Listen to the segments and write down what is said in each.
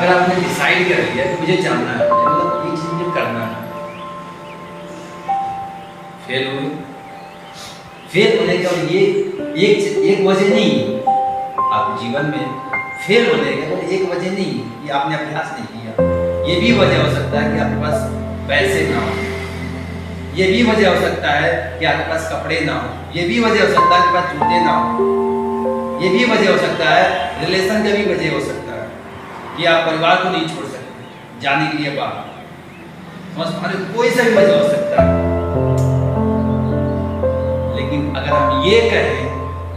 अगर आपने डिसाइड कर लिया कि मुझे जानना है, मतलब ये चीज मुझे करना है, फेल हो गए। फेल होने का और ये एक वजह नहीं है आप जीवन में फेल होने का, तो एक वजह नहीं कि आपने अभ्यास नहीं किया। ये भी वजह हो सकता है कि आपके पास पैसे ना हो, ये भी वजह हो सकता है कि आपके पास कपड़े ना हो, ये भी वजह हो सकता है कि आपके पास जूते ना हो, ये भी वजह हो सकता है, रिलेशन का भी वजह हो सकता है कि आप परिवार को नहीं छोड़ सकते जाने के लिए बाहर, समझ पा रहे हो? कोई सा भी वजह हो सकता है। लेकिन अगर हम ये कहें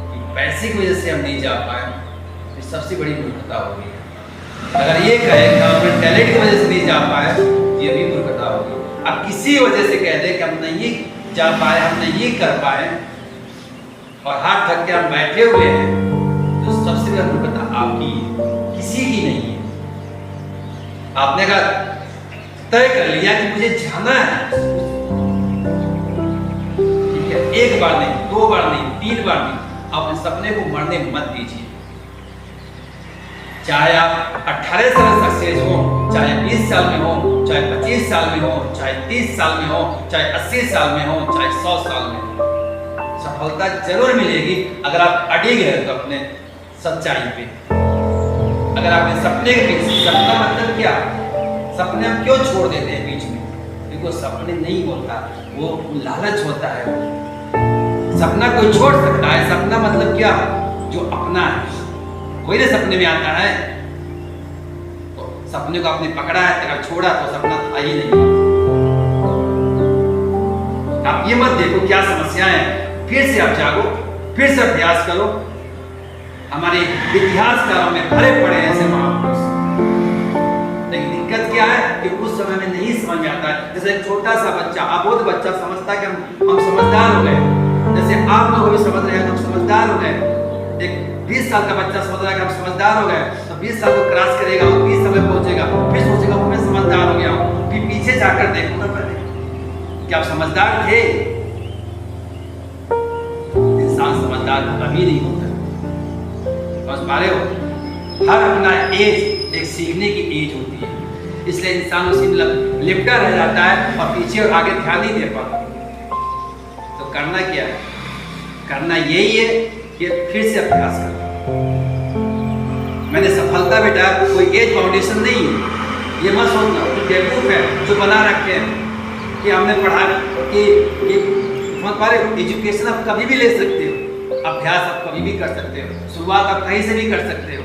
कि पैसे की वजह से हम नहीं जा पाए, तो सबसे बड़ी मूर्खता होगी। अगर ये कहें कि हम अपने टैलेंट की वजह से नहीं जा पाए, ये भी मूर्खता होगी। अब किसी वजह से कह दें कि हम नहीं जा पाए, हम नहीं कर पाए और हाथ थक के हम बैठे हुए हैं, तो सबसे बड़ी मूर्खता आपकी है, किसी की नहीं है। आपने कहा तय कर लिया कि मुझे जाना है, ठीक है, एक बार नहीं, दो बार नहीं, तीन बार नहीं, अपने सपने को मरने मत दीजिए। चाहे आप 18 साल सक्सेस हो, चाहे 20 साल में हो, चाहे 25 साल में हो, चाहे 30 साल में हो, चाहे 80 साल में हो, चाहे 100 साल में हो, सफलता जरूर मिलेगी अगर आप अड़िग हैं तो अपने सच्चाई पे। अगर आपने सपने के पीछे, सपना मतलब क्या, सपने हम क्यों छोड़ देते हैं बीच में? क्योंकि सपने नहीं होता, वो लालच होता है। सपना कोई छोड़ सकता है, सपना मतलब क्या, जो अपना है वही ना सपने में आता है। तो सपने को आपने पकड़ा है, अगर छोड़ा तो सपना था ही नहीं। आप ये मत देखो क्या समस्याएं हैं, फिर से आप जागो, फिर से अभ्यास करो। हमारे इतिहासकारों में भरे पड़े हैं ऐसे महापुरुष। लेकिन दिक्कत क्या है कि उस समय में नहीं समझ में आता है। जैसे एक छोटा सा बच्चा, अबोध बच्चा समझता है कि हम समझदार हो गए, जैसे आप लोग भी समझ रहे हैं हम समझदार हो गए। एक 20 साल का बच्चा समझ रहा है कि हम समझदार हो गए, तो 20 साल को क्रॉस करेगा और 20 साल में पहुंचेगा, फिर सोचेगा मैं समझदार हो गया हूं, फिर पीछे जाकर देखो ना पहले कि आप समझदार थे। इंसान समझदार कभी नहीं होता, समझ पा रहे हो? हर अपना एज एक सीखने की एज होती है, इसलिए इंसान उसी में लिपटा रह जाता है और पीछे और आगे ध्यान नहीं दे पाता। तो करना क्या है? करना यही है कि फिर से अभ्यास करना। मैंने सफलता बेटा कोई एज फाउंडेशन नहीं है, ये मत सोचना जो बेवकूफ है जो बना रखे हैं कि हमने पढ़ा कि समझ पा रहे हो? एजुकेशन आप कभी भी ले सकते हो, अभ्यास आप कभी भी कर सकते हो, शुरुआत आप कहीं से भी कर सकते हो।